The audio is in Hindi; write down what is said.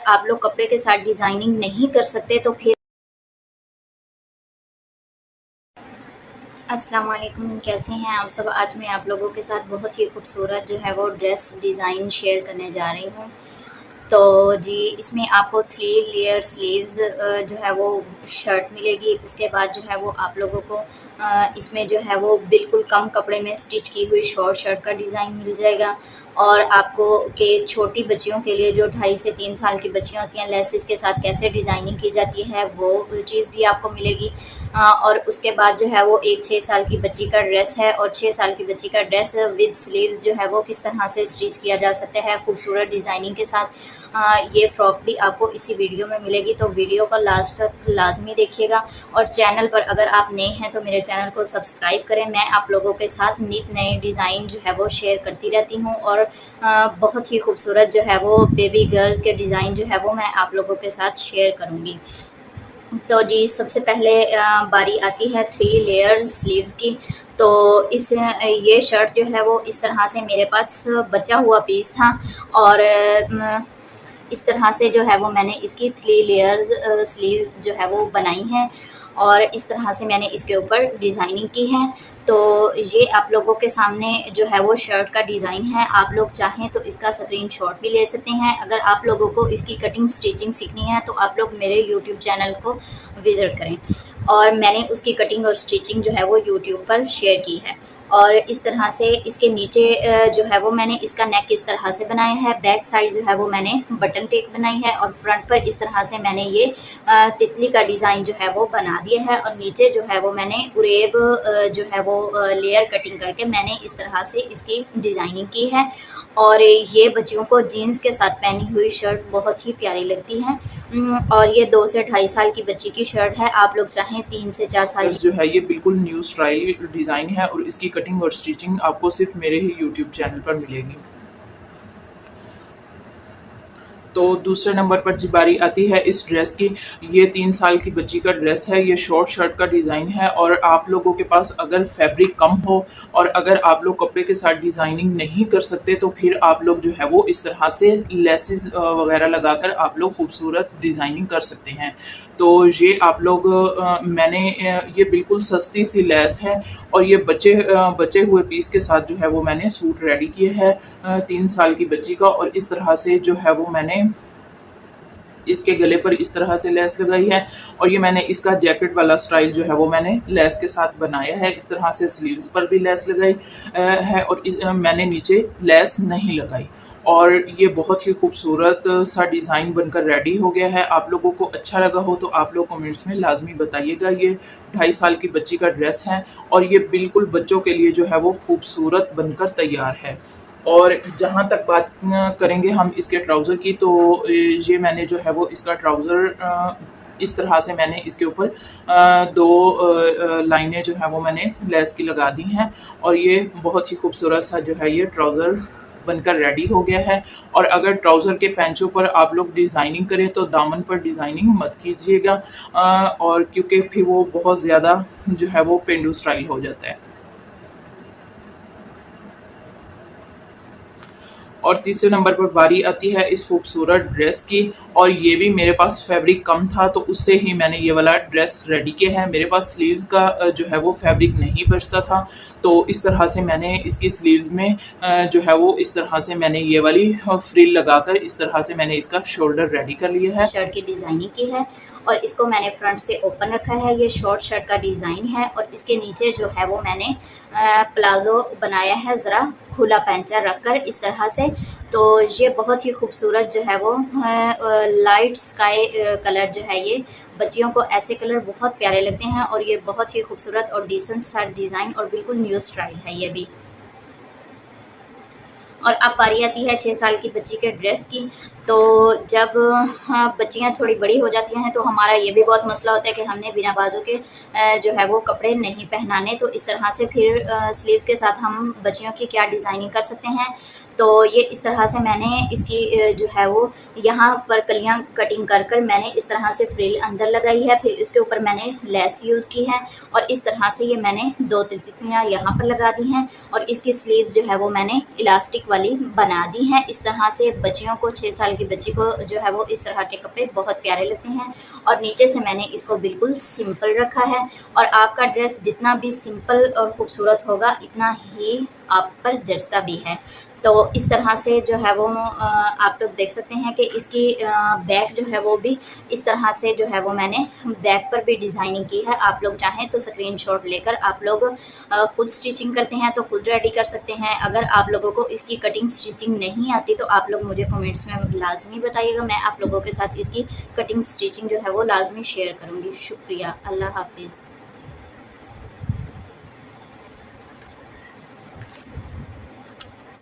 आप लोग कपड़े के साथ डिज़ाइनिंग नहीं कर सकते तो फिर अस्सलाम वालेकुम, कैसे हैं आप सब। आज मैं आप लोगों के साथ बहुत ही खूबसूरत जो है वो ड्रेस डिज़ाइन शेयर करने जा रही हूँ। तो जी, इसमें आपको 3 लेयर स्लीव्स जो है वो शर्ट मिलेगी। उसके बाद जो है वो आप लोगों को इसमें जो है वो बिल्कुल कम कपड़े में स्टिच की हुई शॉर्ट शर्ट का डिज़ाइन मिल जाएगा। और आपको के छोटी बच्चियों के लिए जो 2.5 से 3 साल की बच्चियाँ होती हैं, लेसेस के साथ कैसे डिज़ाइनिंग की जाती है वो चीज़ भी आपको मिलेगी। और उसके बाद जो है वो एक 6 साल की बच्ची का ड्रेस है, और 6 साल की बच्ची का ड्रेस विद स्लीव्स जो है वो किस तरह से स्टिच किया जा सकता है खूबसूरत डिज़ाइनिंग के साथ। ये फ्रॉक भी आपको इसी वीडियो में मिलेगी, तो वीडियो को लास्ट तक लाजमी देखिएगा। और चैनल पर अगर आप नए हैं तो मेरे चैनल को सब्सक्राइब करें। मैं आप लोगों के साथ नित नए डिज़ाइन जो है वो शेयर करती रहती हूँ, और बहुत ही खूबसूरत जो है वो बेबी गर्ल्स के डिज़ाइन जो है वो मैं आप लोगों के साथ शेयर करूँगी। तो जी, सबसे पहले बारी आती है 3 लेयर्स स्लीव्स की। तो ये शर्ट जो है वो इस तरह से मेरे पास बचा हुआ पीस था, और इस तरह से जो है वो मैंने इसकी 3 लेयर्स स्लीव जो है वो बनाई हैं, और इस तरह से मैंने इसके ऊपर डिज़ाइनिंग की है। तो ये आप लोगों के सामने जो है वो शर्ट का डिज़ाइन है। आप लोग चाहें तो इसका स्क्रीनशॉट भी ले सकते हैं। अगर आप लोगों को इसकी कटिंग स्टिचिंग सीखनी है तो आप लोग मेरे यूट्यूब चैनल को विज़िट करें, और मैंने उसकी कटिंग और स्टिचिंग जो है वो यूट्यूब पर शेयर की है। और इस तरह से इसके नीचे जो है वो मैंने इसका नेक इस तरह से बनाया है। बैक साइड जो है वो मैंने बटन टेक बनाई है, और फ्रंट पर इस तरह से मैंने ये तितली का डिज़ाइन जो है वो बना दिया है। और नीचे जो है वो मैंने उरेब जो है वो लेयर कटिंग करके मैंने इस तरह से इसकी डिज़ाइनिंग की है। और ये बच्चियों को जीन्स के साथ पहनी हुई शर्ट बहुत ही प्यारी लगती है। और ये 2 से 2.5 साल की बच्ची की शर्ट है। आप लोग चाहें 3 से 4 साल जो है ये बिल्कुल न्यू स्टाइल डिज़ाइन है और इसकी कटिंग और स्टिचिंग आपको सिर्फ मेरे ही यूट्यूब चैनल पर मिलेगी। तो दूसरे नंबर पर जी बारी आती है इस ड्रेस की। ये 3 साल की बच्ची का ड्रेस है। ये शॉर्ट शर्ट का डिज़ाइन है, और आप लोगों के पास अगर फैब्रिक कम हो और अगर आप लोग कपड़े के साथ डिज़ाइनिंग नहीं कर सकते तो फिर आप लोग जो है वो इस तरह से लेसेस वगैरह लगाकर आप लोग खूबसूरत डिज़ाइनिंग कर सकते हैं। तो ये आप लोग मैंने ये बिल्कुल सस्ती सी लेस है, और ये बचे हुए पीस के साथ जो है वो मैंने सूट रेडी किया है 3 साल की बच्ची का। और इस तरह से जो है वो मैंने इसके गले पर इस तरह से लेस लगाई है, और ये मैंने इसका जैकेट वाला स्टाइल जो है वो मैंने लेस के साथ बनाया है। इस तरह से स्लीव्स पर भी लेस लगाई है, और मैंने नीचे लेस नहीं लगाई। और ये बहुत ही खूबसूरत सा डिज़ाइन बनकर रेडी हो गया है। आप लोगों को अच्छा लगा हो तो आप लोग कमेंट्स में लाजमी बताइएगा। ये 2.5 साल की बच्ची का ड्रेस है, और ये बिल्कुल बच्चों के लिए जो है वो खूबसूरत बनकर तैयार है। और जहाँ तक बात करेंगे हम इसके ट्राउज़र की, तो ये मैंने जो है वो इसका ट्राउज़र इस तरह से मैंने इसके ऊपर 2 लाइनें जो हैं वो मैंने लेस की लगा दी हैं, और ये बहुत ही खूबसूरत सा जो है ये ट्राउज़र बनकर रेडी हो गया है। और अगर ट्राउज़र के पैंचों पर आप लोग डिज़ाइनिंग करें तो दामन पर डिज़ाइनिंग मत कीजिएगा, और क्योंकि फिर वो बहुत ज़्यादा जो है वो पेंडू स्टाइल हो जाता है। और तीसरे नंबर पर बारी आती है इस खूबसूरत ड्रेस की, और ये भी मेरे पास फैब्रिक कम था तो उससे ही मैंने ये वाला ड्रेस रेडी किया है। मेरे पास स्लीव्स का जो है वो फैब्रिक नहीं बचता था, तो इस तरह से मैंने इसकी स्लीव्स में जो है वो इस तरह से मैंने ये वाली फ्रिल लगाकर इस तरह से मैंने इसका शोल्डर रेडी कर लिया है। शर्ट की डिज़ाइनिंग की है, और इसको मैंने फ्रंट से ओपन रखा है। ये शॉर्ट शर्ट का डिज़ाइन है, और इसके नीचे जो है वो मैंने प्लाज़ो बनाया है ज़रा खुला पैंचा रखकर इस तरह से। तो ये बहुत ही खूबसूरत जो है वो लाइट स्काई कलर जो है, ये बच्चियों को ऐसे कलर बहुत प्यारे लगते हैं, और ये बहुत ही खूबसूरत और डिसेंट सा डिज़ाइन और बिल्कुल न्यू स्टाइल है ये भी। और अब बारी आती है 6 साल की बच्ची के ड्रेस की। तो जब हाँ, बच्चियाँ थोड़ी बड़ी हो जाती हैं तो हमारा ये भी बहुत मसला होता है कि हमने बिना बाजू के जो है वो कपड़े नहीं पहनाने। तो इस तरह से फिर स्लीव्स के साथ हम बच्चियों की क्या डिज़ाइनिंग कर सकते हैं। तो ये इस तरह से मैंने इसकी जो है वो यहाँ पर कलियाँ कटिंग कर कर मैंने इस तरह से फ्रिल अंदर लगाई है। फिर इसके ऊपर मैंने लेस यूज़ की है और इस तरह से ये मैंने 2 तितलियाँ यहाँ पर लगा दी हैं और इसकी स्लीव्स जो है वो मैंने इलास्टिक वाली बना दी हैं। इस तरह से बच्चियों को 6 साल की बच्ची को जो है वो इस तरह के कपड़े बहुत प्यारे लगते हैं। और नीचे से मैंने इसको बिल्कुल सिंपल रखा है और आपका ड्रेस जितना भी सिंपल और ख़ूबसूरत होगा इतना ही आप पर जचता भी है। तो इस तरह से जो है वो आप लोग देख सकते हैं कि इसकी बैक जो है वो भी इस तरह से जो है वो मैंने बैक पर भी डिज़ाइनिंग की है। आप लोग चाहें तो स्क्रीनशॉट लेकर आप लोग ख़ुद स्टिचिंग करते हैं तो ख़ुद रेडी कर सकते हैं। अगर आप लोगों को इसकी कटिंग स्टिचिंग नहीं आती तो आप लोग मुझे कमेंट्स में लाजमी बताइएगा, मैं आप लोगों के साथ इसकी कटिंग स्टिचिंग जो है वो लाजमी शेयर करूँगी। शुक्रिया, अल्लाह हाफिज़।